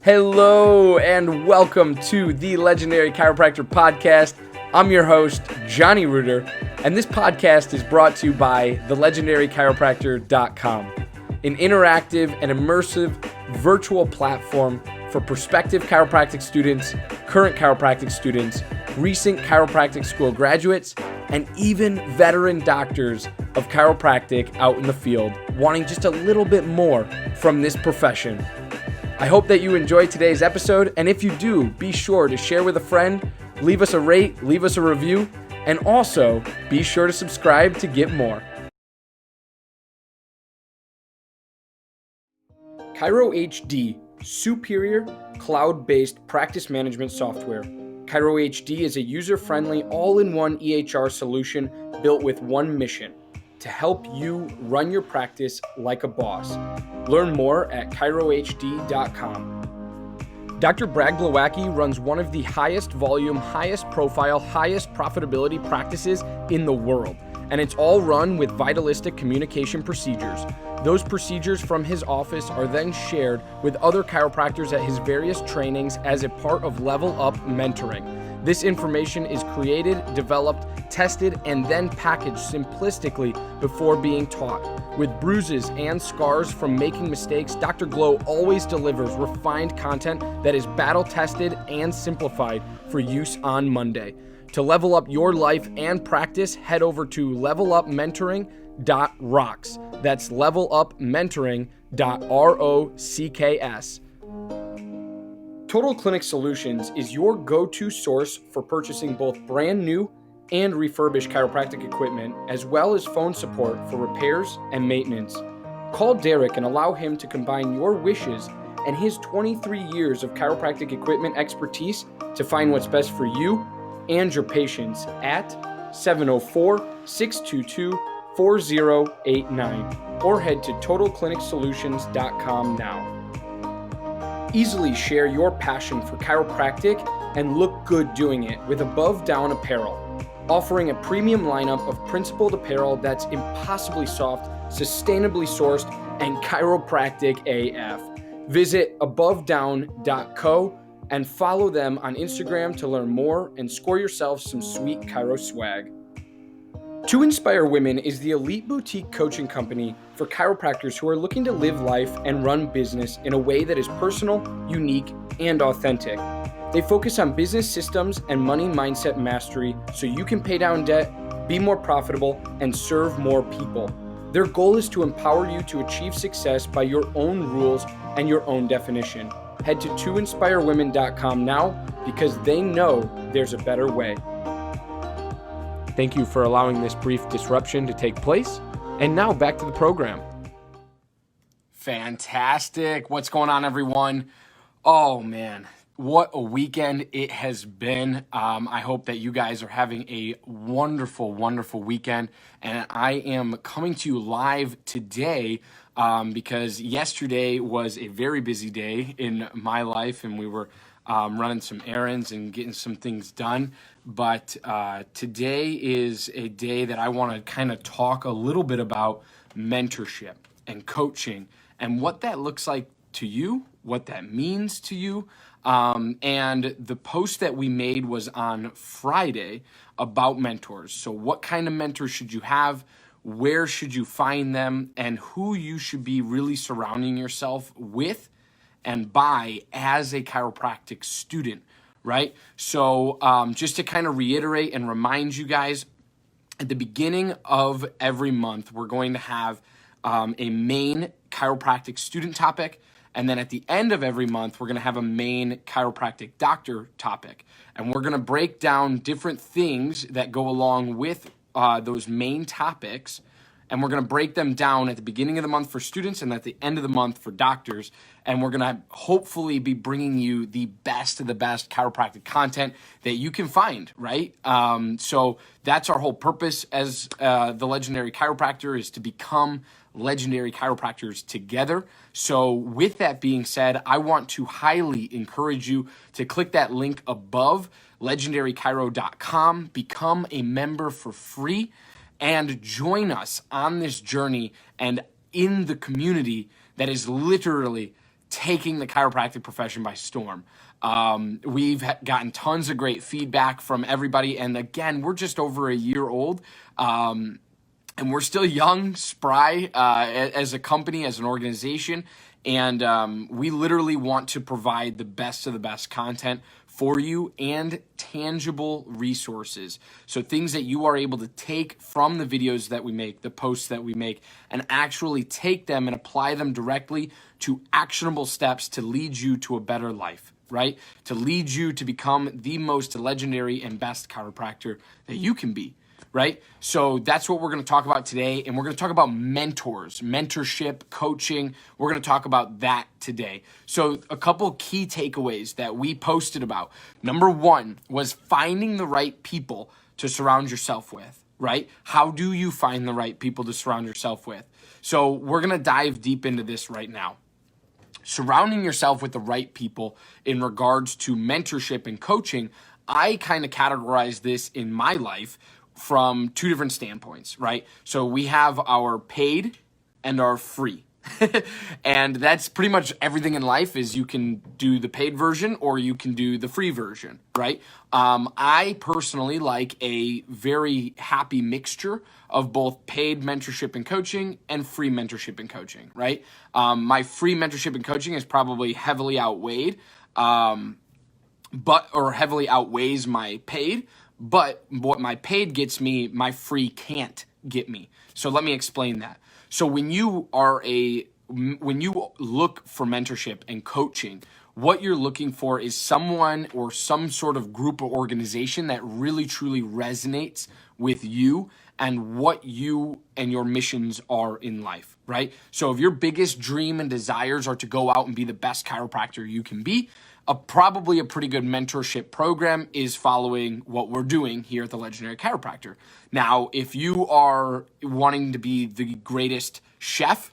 Hello and welcome to the Legendary Chiropractor Podcast. I'm your host, Johnny Reuter, and this podcast is brought to you by thelegendarychiropractor.com, an interactive and immersive virtual platform for prospective chiropractic students, current chiropractic students, recent chiropractic school graduates, and even veteran doctors of chiropractic out in the field wanting just a little bit more from this profession. I hope that you enjoyed today's episode, and if you do, be sure to share with a friend, leave us a rate, leave us a review, and also be sure to subscribe to get more. Chiro HD, superior cloud-based practice management software. Chiro HD is a user-friendly, all-in-one EHR solution built with one mission: to help you run your practice like a boss. Learn more at chirohd.com. Dr. Brad Glowacki runs one of the highest volume, highest profile, highest profitability practices in the world, and it's all run with vitalistic communication procedures. Those procedures from his office are then shared with other chiropractors at his various trainings as a part of Level Up Mentoring. This information is created, developed, tested, and then packaged simplistically before being taught. With bruises and scars from making mistakes, Dr. Glow always delivers refined content that is battle-tested and simplified for use on Monday. To level up your life and practice, head over to levelupmentoring.rocks. That's levelupmentoring.rocks. Total Clinic Solutions is your go-to source for purchasing both brand new and refurbished chiropractic equipment, as well as phone support for repairs and maintenance. Call Derek and allow him to combine your wishes and his 23 years of chiropractic equipment expertise to find what's best for you and your patients at 704-622-4089 or head to totalclinicsolutions.com now. Easily share your passion for chiropractic and look good doing it with Above Down Apparel, offering a premium lineup of principled apparel that's impossibly soft, sustainably sourced, and chiropractic AF. Visit abovedown.co and follow them on Instagram to learn more and score yourself some sweet chiro swag. To Inspire Women is the elite boutique coaching company for chiropractors who are looking to live life and run business in a way that is personal, unique, and authentic. They focus on business systems and money mindset mastery so you can pay down debt, be more profitable, and serve more people. Their goal is to empower you to achieve success by your own rules and your own definition. Head to toinspirewomen.com now because they know there's a better way. Thank you for allowing this brief disruption to take place. And now back to the program. Fantastic. What's going on, everyone? Oh, man. What a weekend it has been. I hope that you guys are having a wonderful, wonderful weekend. And I am coming to you live today because yesterday was a very busy day in my life, and we were running some errands and getting some things done. But today is a day that I want to kind of talk a little bit about mentorship and coaching and what that looks like to you, what that means to you. And the post that we made was on Friday about mentors. So what kind of mentors should you have? Where should you find them? And who you should be really surrounding yourself with and by as a chiropractic student, right? So just to kind of reiterate and remind you guys, at the beginning of every month, we're going to have a main chiropractic student topic. And then at the end of every month, we're going to have a main chiropractic doctor topic. And we're going to break down different things that go along with those main topics. And we're going to break them down at the beginning of the month for students and at the end of the month for doctors. And we're going to hopefully be bringing you the best of the best chiropractic content that you can find, right? So that's our whole purpose as the Legendary Chiropractor, is to become legendary chiropractors together. So with that being said, I want to highly encourage you to click that link above, legendarychiro.com, become a member for free, and join us on this journey and in the community that is literally taking the chiropractic profession by storm. We've gotten tons of great feedback from everybody. And again, we're just over a year old. And we're still young, spry as a company, as an organization. And we literally want to provide the best of the best content for you and tangible resources. So things that you are able to take from the videos that we make, the posts that we make, and actually take them and apply them directly to actionable steps to lead you to a better life, right? To lead you to become the most legendary and best chiropractor that you can be. Right? So that's what we're going to talk about today. And we're going to talk about mentors, mentorship, coaching. We're going to talk about that today. So a couple key takeaways that we posted about. Number one was finding the right people to surround yourself with, right? How do you find the right people to surround yourself with? So we're going to dive deep into this right now. Surrounding yourself with the right people in regards to mentorship and coaching, I kind of categorize this in my life from two different standpoints, right? So we have our paid and our free. And that's pretty much everything in life is you can do the paid version or you can do the free version, right? I personally like a very happy mixture of both paid mentorship and coaching and free mentorship and coaching, right? My free mentorship and coaching is probably heavily outweighed, or heavily outweighs my paid. But what my paid gets me, my free can't get me. So let me explain that. So when you look for mentorship and coaching, what you're looking for is someone or some sort of group or organization that really truly resonates with you and what you and your missions are in life, right? So if your biggest dream and desires are to go out and be the best chiropractor you can be, probably a pretty good mentorship program is following what we're doing here at the Legendary Chiropractor. Now, if you are wanting to be the greatest chef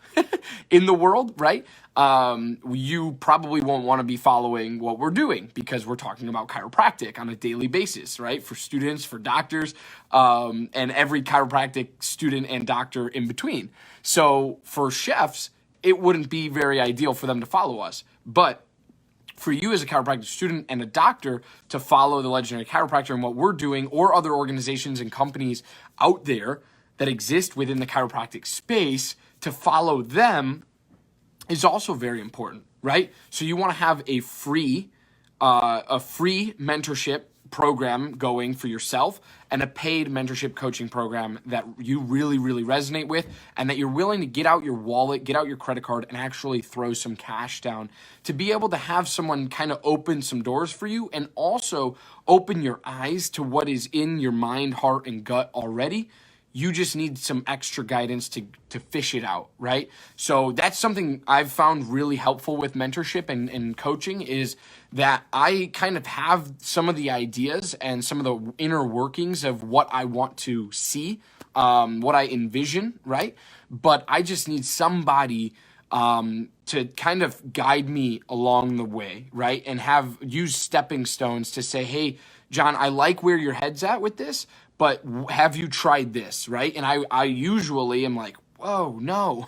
in the world, right? You probably won't want to be following what we're doing because we're talking about chiropractic on a daily basis, right? For students, for doctors, and every chiropractic student and doctor in between. So for chefs, it wouldn't be very ideal for them to follow us. But for you as a chiropractic student and a doctor to follow the Legendary Chiropractor and what we're doing, or other organizations and companies out there that exist within the chiropractic space, to follow them is also very important, right? So you want to have a free mentorship program going for yourself and a paid mentorship coaching program that you really, really resonate with and that you're willing to get out your wallet, get out your credit card, and actually throw some cash down to be able to have someone kind of open some doors for you and also open your eyes to what is in your mind, heart, and gut already. You just need some extra guidance to fish it out, right? So that's something I've found really helpful with mentorship and coaching is that I kind of have some of the ideas and some of the inner workings of what I want to see, what I envision, right? But I just need somebody to kind of guide me along the way, right? And use stepping stones to say, hey, John, I like where your head's at with this, but have you tried this, right? And I usually am like, whoa, no,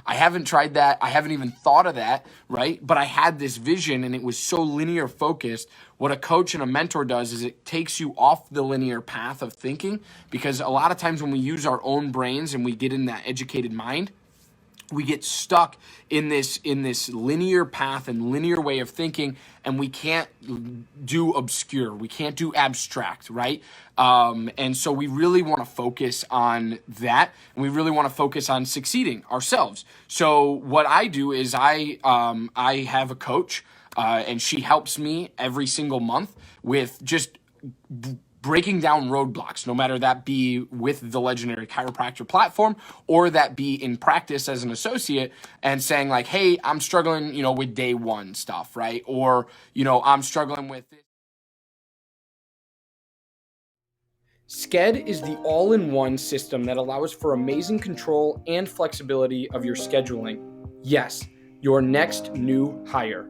I haven't tried that. I haven't even thought of that, right? But I had this vision and it was so linear focused. What a coach and a mentor does is it takes you off the linear path of thinking, because a lot of times when we use our own brains and we get in that educated mind, we get stuck in this linear path and linear way of thinking, and we can't do obscure. We can't do abstract, right? And so we really want to focus on that, and we really want to focus on succeeding ourselves. So what I do is I have a coach, and she helps me every single month with just breaking down roadblocks, no matter that be with the Legendary Chiropractor platform or that be in practice as an associate, and saying like, hey, I'm struggling, with day one stuff, right? Or, I'm struggling with this. Sked is the all-in-one system that allows for amazing control and flexibility of your scheduling. Yes, your next new hire.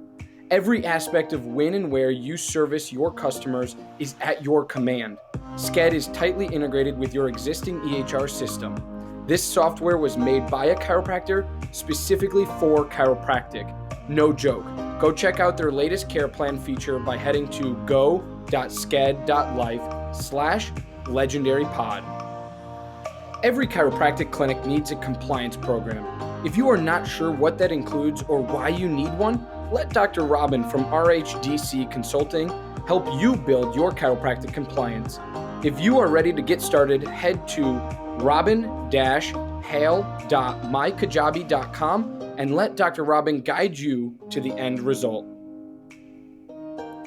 Every aspect of when and where you service your customers is at your command. Sked is tightly integrated with your existing EHR system. This software was made by a chiropractor specifically for chiropractic. No joke. Go check out their latest care plan feature by heading to go.sked.life/legendarypod. Every chiropractic clinic needs a compliance program. If you are not sure what that includes or why you need one, let Dr. Robin from RHDC Consulting help you build your chiropractic compliance. If you are ready to get started, head to robin-hale.mykajabi.com and let Dr. Robin guide you to the end result.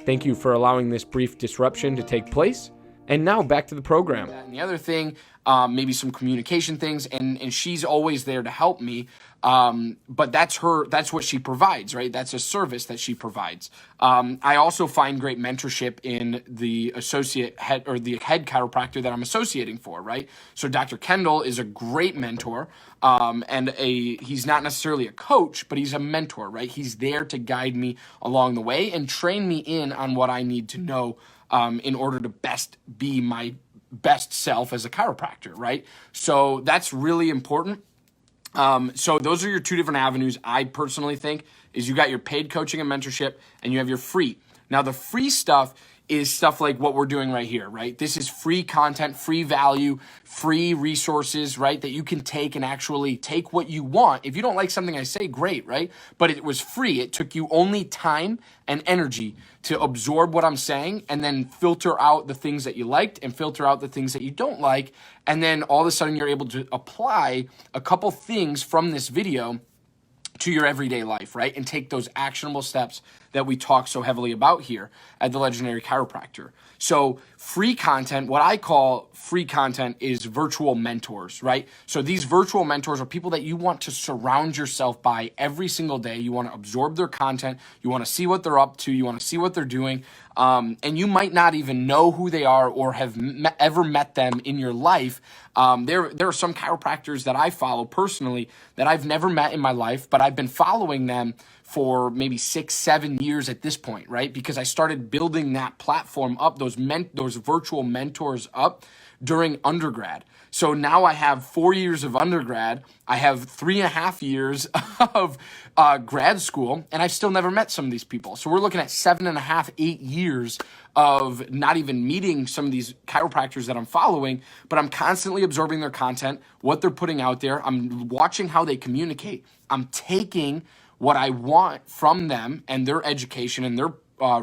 Thank you for allowing this brief disruption to take place. And now back to the program. And the other thing, maybe some communication things, and she's always there to help me. But that's what she provides, right? That's a service that she provides. I also find great mentorship in the associate head or the head chiropractor that I'm associating for, right? So Dr. Kendall is a great mentor, and he's not necessarily a coach, but he's a mentor, right? He's there to guide me along the way and train me in on what I need to know in order to best be my best self as a chiropractor, right? So that's really important. So those are your two different avenues. I personally think is you got your paid coaching and mentorship, and you have your free. Now the free stuff is stuff like what we're doing right here, right? This is free content, free value, free resources, right? That you can take and actually take what you want. If you don't like something I say, great, right? But it was free. It took you only time and energy to absorb what I'm saying and then filter out the things that you liked and filter out the things that you don't like. And then all of a sudden you're able to apply a couple things from this video to your everyday life, right? And take those actionable steps that we talk so heavily about here at the Legendary Chiropractor. So free content, what I call free content is virtual mentors, right? So these virtual mentors are people that you want to surround yourself by every single day. You want to absorb their content. You want to see what they're up to. You want to see what they're doing. And you might not even know who they are or have ever met them in your life. There are some chiropractors that I follow personally that I've never met in my life, but I've been following them for maybe 6-7 years at this point, right? Because I started building that platform up, those virtual mentors up during undergrad. So now I have 4 years of undergrad. I have 3.5 years of grad school, and I've still never met some of these people. So we're looking at 7.5, 8 years of not even meeting some of these chiropractors that I'm following, but I'm constantly absorbing their content, what they're putting out there. I'm watching how they communicate. I'm taking what I want from them and their education and their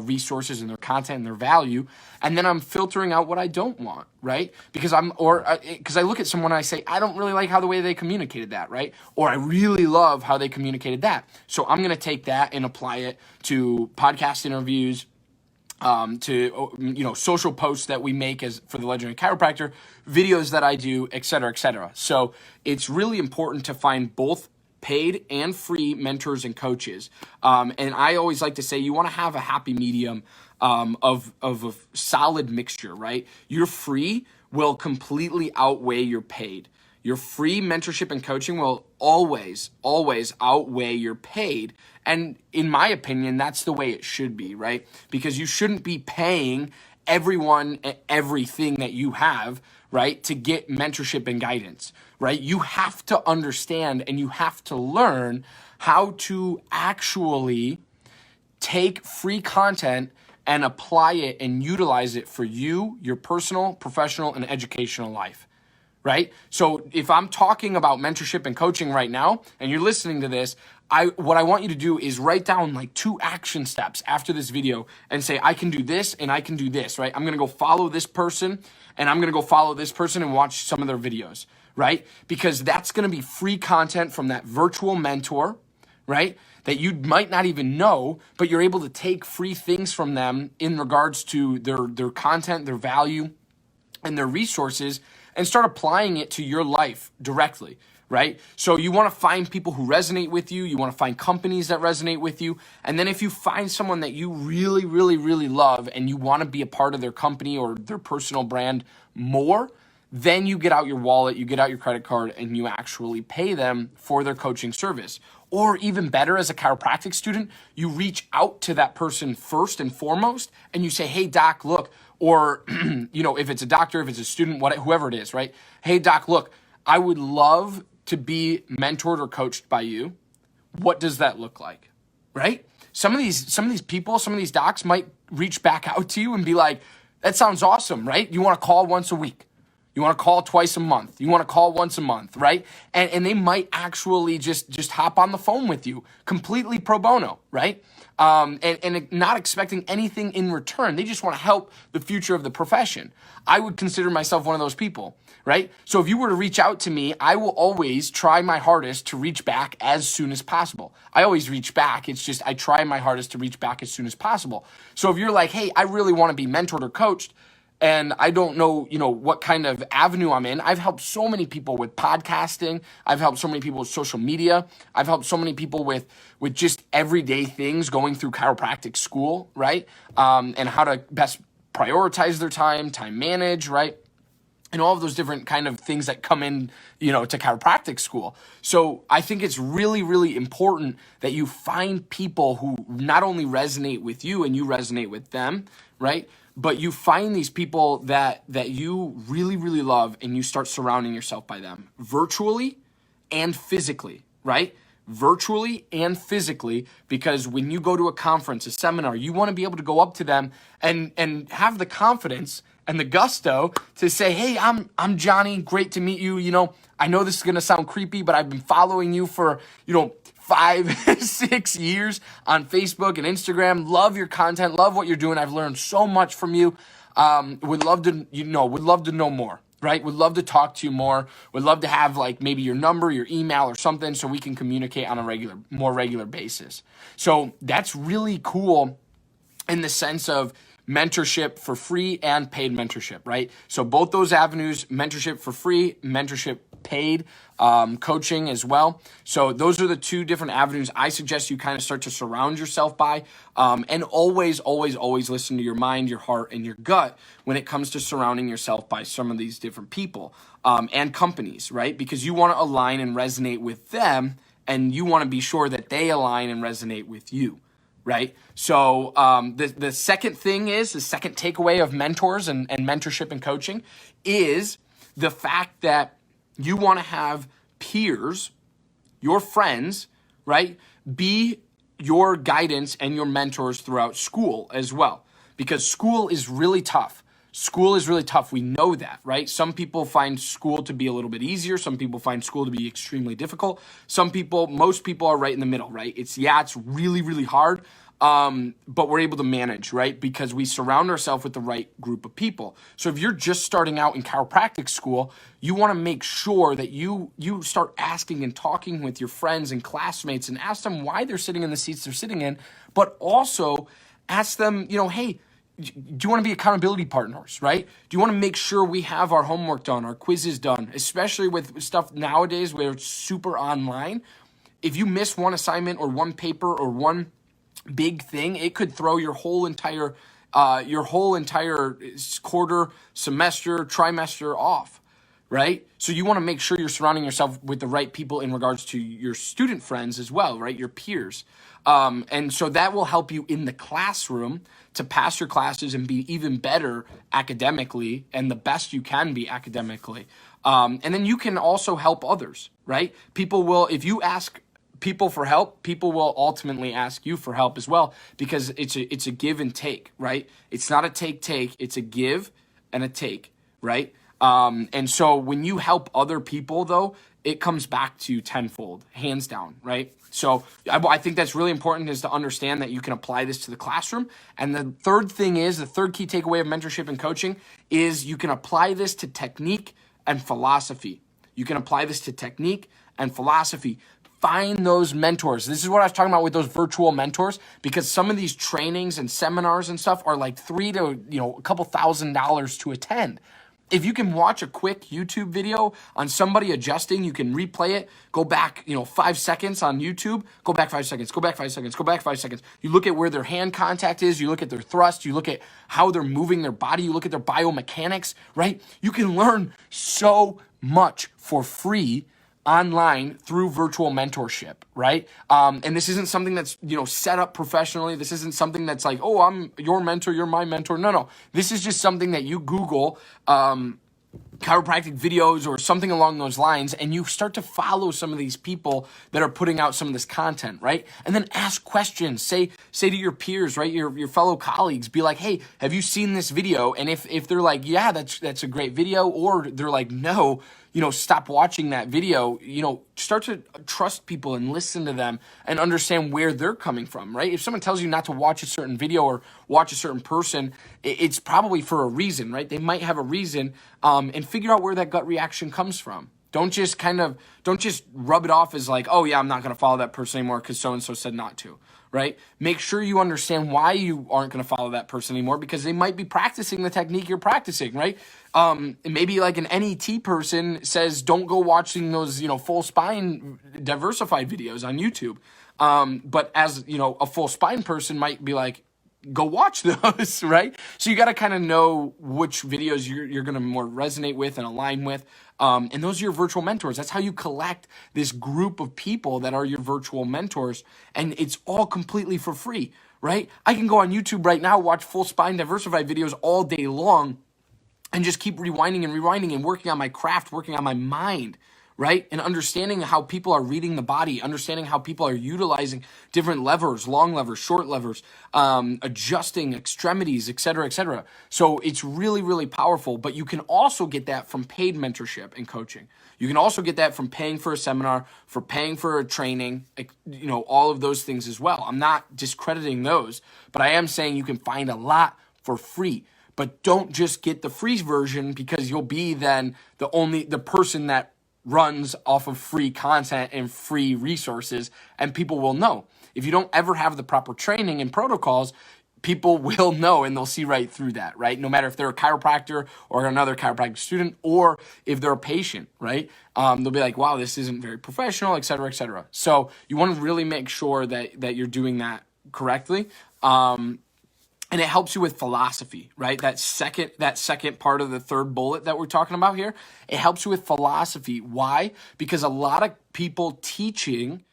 resources and their content and their value, and then I'm filtering out what I don't want, right? Because I look at someone and I say, I don't really like how the way they communicated that, right? Or I really love how they communicated that. So I'm going to take that and apply it to podcast interviews, to social posts that we make as for the Legendary Chiropractor, videos that I do, et cetera, et cetera. So it's really important to find both paid and free mentors and coaches. And I always like to say you want to have a happy medium of a solid mixture, right? Your free will completely outweigh your paid. Your free mentorship and coaching will always, always outweigh your paid. And in my opinion, that's the way it should be, right? Because you shouldn't be paying everyone everything that you have, right, to get mentorship and guidance, right? You have to understand and you have to learn how to actually take free content and apply it and utilize it for you, your personal, professional, and educational life, right? So if I'm talking about mentorship and coaching right now and you're listening to this, what I want you to do is write down like 2 action steps after this video and say, I can do this and I can do this, right? I'm going to go follow this person and I'm going to go follow this person and watch some of their videos, right? Because that's going to be free content from that virtual mentor, right? That you might not even know, but you're able to take free things from them in regards to their content, their value, and their resources, and start applying it to your life directly, right? So you want to find people who resonate with you. You want to find companies that resonate with you. And then if you find someone that you really, really, really love and you want to be a part of their company or their personal brand more, then you get out your wallet, you get out your credit card, and you actually pay them for their coaching service. Or even better, as a chiropractic student, you reach out to that person first and foremost, and you say, hey, doc, look, or, if it's a doctor, if it's a student, whoever it is, right? Hey, doc, look, I would love to be mentored or coached by you. What does that look like, right? Some of these people, some of these docs might reach back out to you and be like, that sounds awesome, right? You want to call once a week. You want to call twice a month. You want to call once a month, right? And they might actually just hop on the phone with you completely pro bono, right? And not expecting anything in return. They just want to help the future of the profession. I would consider myself one of those people, right? So if you were to reach out to me, I will always try my hardest to reach back as soon as possible. I always reach back. It's just I try my hardest to reach back as soon as possible. So if you're like, hey, I really want to be mentored or coached, and I don't know, what kind of avenue I'm in. I've helped so many people with podcasting. I've helped so many people with social media. I've helped so many people with just everyday things going through chiropractic school, right? And how to best prioritize their time manage, right? And all of those different kind of things that come in, to chiropractic school. So I think it's really, really important that you find people who not only resonate with you and you resonate with them, right? But you find these people that you really, really love and you start surrounding yourself by them virtually and physically, right? Virtually and physically, because when you go to a conference, a seminar, you want to be able to go up to them and have the confidence and the gusto to say, hey, I'm Johnny, great to meet you. I know this is going to sound creepy, but I've been following you for, 5, 6 years on Facebook and Instagram. Love your content, love what you're doing. I've learned so much from you. Would love to know more, right? Would love to talk to you more. Would love to have maybe your number, your email or something so we can communicate on a more regular basis. So that's really cool in the sense of mentorship for free and paid mentorship, right? So both those avenues, mentorship for free, mentorship paid, coaching as well. So those are the two different avenues I suggest you kind of start to surround yourself by. And always, always, always listen to your mind, your heart, and your gut when it comes to surrounding yourself by some of these different people and companies, right? Because you want to align and resonate with them, and you want to be sure that they align and resonate with you. Right. So the second thing is the second takeaway of mentors and mentorship and coaching is the fact that you want to have peers, your friends, right, be your guidance and your mentors throughout school as well, because school is really tough. School is really tough. We know that, right? Some people find school to be a little bit easier. Some people find school to be extremely difficult. Most people are right in the middle, right? It's really, really hard. But we're able to manage, right? Because we surround ourselves with the right group of people. So if you're just starting out in chiropractic school, you want to make sure that you start asking and talking with your friends and classmates and ask them why they're sitting in the seats they're sitting in, but also ask them, hey, do you want to be accountability partners, right? Do you want to make sure we have our homework done, our quizzes done, especially with stuff nowadays where it's super online? If you miss one assignment or one paper or one big thing, it could throw your whole entire quarter, semester, trimester off, right? So you want to make sure you're surrounding yourself with the right people in regards to your student friends as well, right? Your peers. And so that will help you in the classroom to pass your classes and be even better academically and the best you can be academically. And then you can also help others, right? People will, if you ask people for help, people will ultimately ask you for help as well, because it's a give and take, right? It's not a take, it's a give and a take, right? And so when you help other people though, it comes back to you tenfold, hands down, right? So I think that's really important, is to understand that you can apply this to the classroom. And the third key takeaway of mentorship and coaching is you can apply this to technique and philosophy. You can apply this to technique and philosophy. Find those mentors. This is what I was talking about with those virtual mentors, because some of these trainings and seminars and stuff are like $3,000 to a couple $1,000s to attend. If you can watch a quick YouTube video on somebody adjusting, you can replay it, go back, 5 seconds on YouTube, go back 5 seconds, go back 5 seconds, go back 5 seconds. You look at where their hand contact is, you look at their thrust, you look at how they're moving their body, you look at their biomechanics, right? You can learn so much for free online through virtual mentorship, right? And this isn't something that's, set up professionally. This isn't something that's like, oh, I'm your mentor, you're my mentor. No. This is just something that you Google, chiropractic videos or something along those lines, and you start to follow some of these people that are putting out some of this content, right? And then ask questions. Say to your peers, right, your fellow colleagues, be like, hey, have you seen this video? And if they're like, yeah, that's a great video, or they're like, no, stop watching that video, start to trust people and listen to them and understand where they're coming from, right? If someone tells you not to watch a certain video or watch a certain person, it's probably for a reason, right? They might have a reason, and figure out where that gut reaction comes from. Don't just rub it off as like, oh yeah, I'm not going to follow that person anymore because so-and-so said not to, right? Make sure you understand why you aren't going to follow that person anymore, because they might be practicing the technique you're practicing, right? Maybe like an NET person says, don't go watching those, full spine diversified videos on YouTube. But as, a full spine person might be like, go watch those, right? So you got to kind of know which videos you're going to more resonate with and align with. And those are your virtual mentors. That's how you collect this group of people that are your virtual mentors. And it's all completely for free, right? I can go on YouTube right now, watch full spine diversified videos all day long, and just keep rewinding and working on my craft, working on my mind, right? And understanding how people are reading the body, understanding how people are utilizing different levers, long levers, short levers, adjusting extremities, et cetera, et cetera. So it's really, really powerful, but you can also get that from paid mentorship and coaching. You can also get that from paying for a seminar, for paying for a training, all of those things as well. I'm not discrediting those, but I am saying you can find a lot for free. But don't just get the free version, because you'll be then the person that runs off of free content and free resources, and people will know. If you don't ever have the proper training and protocols, people will know and they'll see right through that, right? No matter if they're a chiropractor or another chiropractic student, or if they're a patient, right? They'll be like, wow, this isn't very professional, et cetera, et cetera. So you want to really make sure that you're doing that correctly. And it helps you with philosophy, right? That second part of the third bullet that we're talking about here, it helps you with philosophy. Why? Because a lot of people teaching.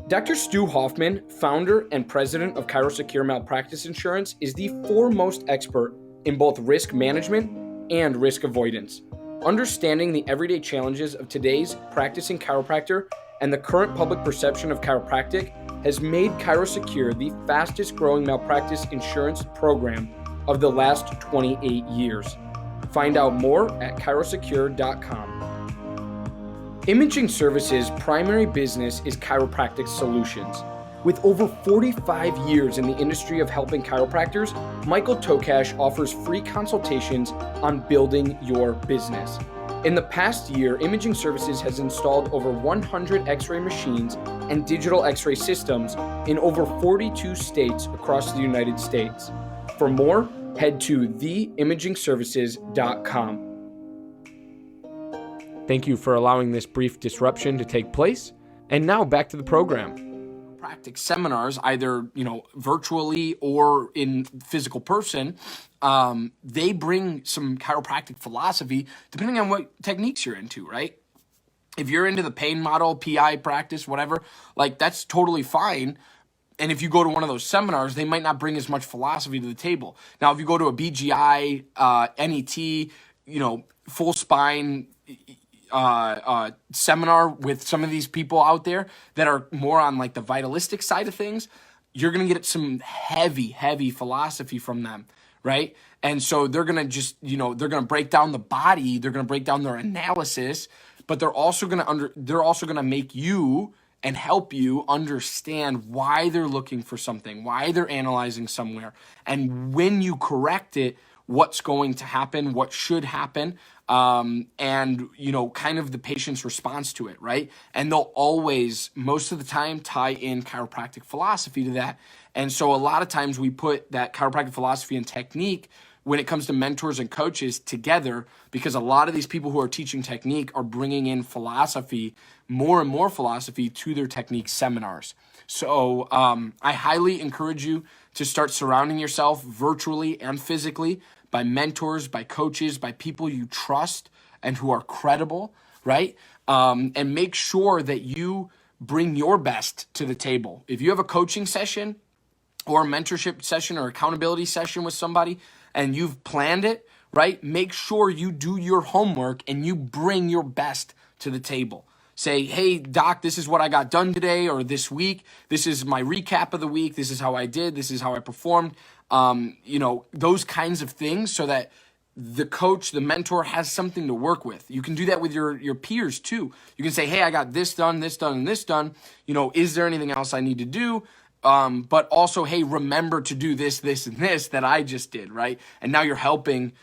Dr. Stu Hoffman, founder and president of ChiroSecure Malpractice Insurance, is the foremost expert in both risk management and risk avoidance. Understanding the everyday challenges of today's practicing chiropractor and the current public perception of chiropractic has made ChiroSecure the fastest growing malpractice insurance program of the last 28 years. Find out more at chirosecure.com. Imaging Services' primary business is chiropractic solutions. With over 45 years in the industry of helping chiropractors, Michael Tokash offers free consultations on building your business. In the past year, Imaging Services has installed over 100 X-ray machines and digital X-ray systems in over 42 states across the United States. For more, head to theimagingservices.com. Thank you for allowing this brief disruption to take place. And now back to the program. Chiropractic seminars, either virtually or in physical person, they bring some chiropractic philosophy depending on what techniques you're into, right? If you're into the pain model, PI practice, whatever, like that's totally fine. And if you go to one of those seminars, they might not bring as much philosophy to the table. Now, if you go to a BGI, NET, full spine seminar with some of these people out there that are more on like the vitalistic side of things, you're going to get some heavy philosophy from them, right? And so they're going to just, they're going to break down the body, they're going to break down their analysis, but they're also going to make you and help you understand why they're looking for something, why they're analyzing somewhere, and when you correct it, what's going to happen, what should happen, and kind of the patient's response to it, right? And they'll always, most of the time, tie in chiropractic philosophy to that. And so a lot of times we put that chiropractic philosophy and technique when it comes to mentors and coaches together, because a lot of these people who are teaching technique are bringing in philosophy, more and more philosophy to their technique seminars. So I highly encourage you to start surrounding yourself virtually and physically by mentors, by coaches, by people you trust and who are credible, right? And make sure that you bring your best to the table. If you have a coaching session or a mentorship session or accountability session with somebody, and you've planned it, right? Make sure you do your homework and you bring your best to the table. Say, hey, doc, this is what I got done today or this week. This is my recap of the week. This is how I did. This is how I performed. Those kinds of things, so that the coach, the mentor, has something to work with. You can do that with your peers too. You can say, hey, I got this done, and this done. Is there anything else I need to do? But also, hey, remember to do this, and this that I just did, right? And now you're helping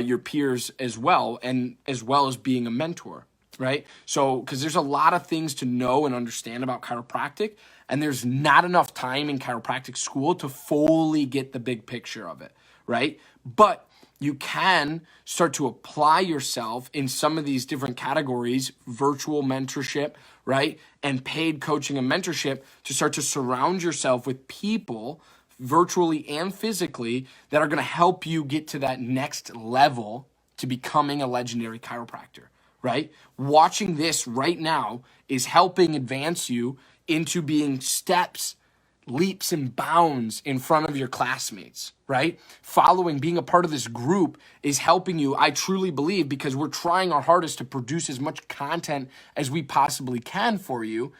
your peers as well, and as well as being a mentor, right? So, because there's a lot of things to know and understand about chiropractic, and there's not enough time in chiropractic school to fully get the big picture of it, right? But you can start to apply yourself in some of these different categories, virtual mentorship, right? And paid coaching and mentorship, to start to surround yourself with people virtually and physically that are going to help you get to that next level to becoming a legendary chiropractor, right? Watching this right now is helping advance you into being steps, leaps and bounds in front of your classmates, right? Being a part of this group is helping you, I truly believe, because we're trying our hardest to produce as much content as we possibly can for you,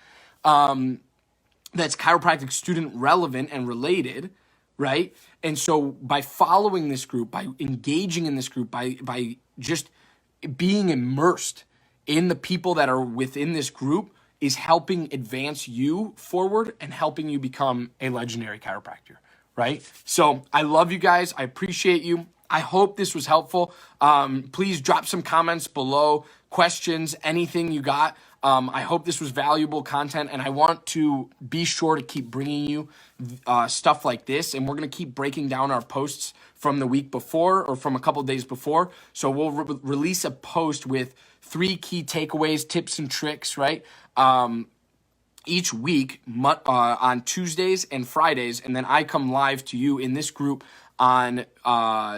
that's chiropractic student relevant and related, right? And so by following this group, by engaging in this group, by just being immersed in the people that are within this group, is helping advance you forward and helping you become a legendary chiropractor, right? So I love you guys. I appreciate you. I hope this was helpful. Please drop some comments below, questions, anything you got. I hope this was valuable content, and I want to be sure to keep bringing you stuff like this, and we're going to keep breaking down our posts from the week before or from a couple days before. So we'll release a post with 3 key takeaways, tips, and tricks, right? Each week on Tuesdays and Fridays, and then I come live to you in this group on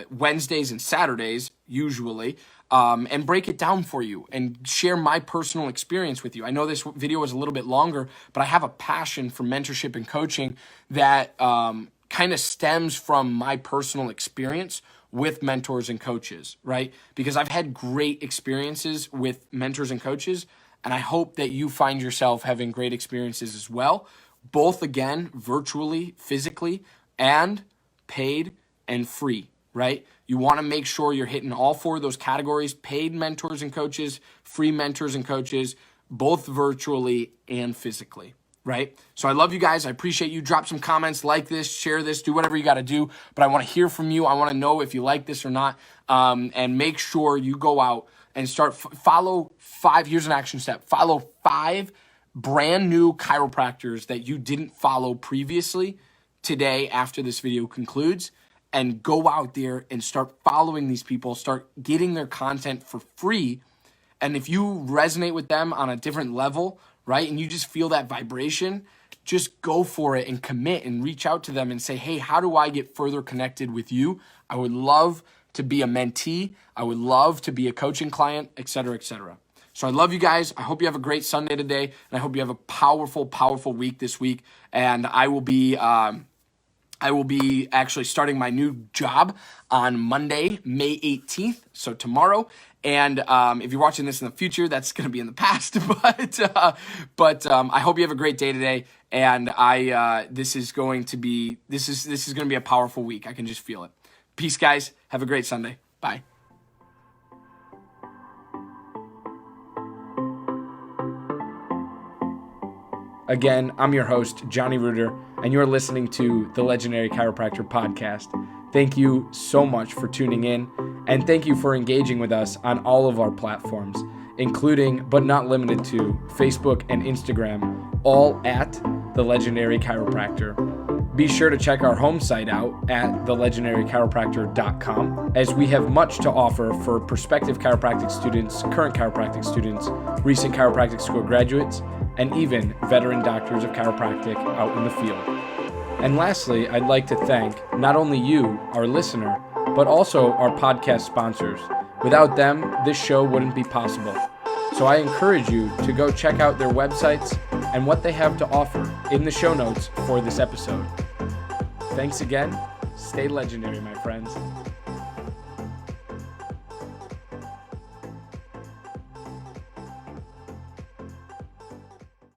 Wednesdays and Saturdays, usually, and break it down for you and share my personal experience with you. I know this video was a little bit longer, but I have a passion for mentorship and coaching that kind of stems from my personal experience with mentors and coaches, right? Because I've had great experiences with mentors and coaches, and I hope that you find yourself having great experiences as well, both, again, virtually, physically, and paid and free, right? You want to make sure you're hitting all 4 of those categories: paid mentors and coaches, free mentors and coaches, both virtually and physically, right? So I love you guys. I appreciate you. Drop some comments, like this, share this, do whatever you got to do. But I want to hear from you. I want to know if you like this or not. And make sure you go out and follow 5. Here's an action step. Follow 5 brand new chiropractors that you didn't follow previously today after this video concludes. And go out there and start following these people, start getting their content for free. And if you resonate with them on a different level, right, and you just feel that vibration, just go for it and commit and reach out to them and say, hey, how do I get further connected with you? I would love to be a mentee. I would love to be a coaching client, et cetera, et cetera. So I love you guys. I hope you have a great Sunday today, and I hope you have a powerful, powerful week this week. And I will be actually starting my new job on Monday, May 18th, so tomorrow. And if you're watching this in the future, that's going to be in the past. But I hope you have a great day today. And this is going to be a powerful week. I can just feel it. Peace, guys. Have a great Sunday. Bye. Again, I'm your host, Johnny Reuter, and you're listening to the Legendary Chiropractor Podcast. Thank you so much for tuning in, and thank you for engaging with us on all of our platforms, including, but not limited to, Facebook and Instagram, all at The Legendary Chiropractor. Be sure to check our home site out at thelegendarychiropractor.com, as we have much to offer for prospective chiropractic students, current chiropractic students, recent chiropractic school graduates, and even veteran doctors of chiropractic out in the field. And lastly, I'd like to thank not only you, our listener, but also our podcast sponsors. Without them, this show wouldn't be possible. So I encourage you to go check out their websites and what they have to offer in the show notes for this episode. Thanks again. Stay legendary, my friends.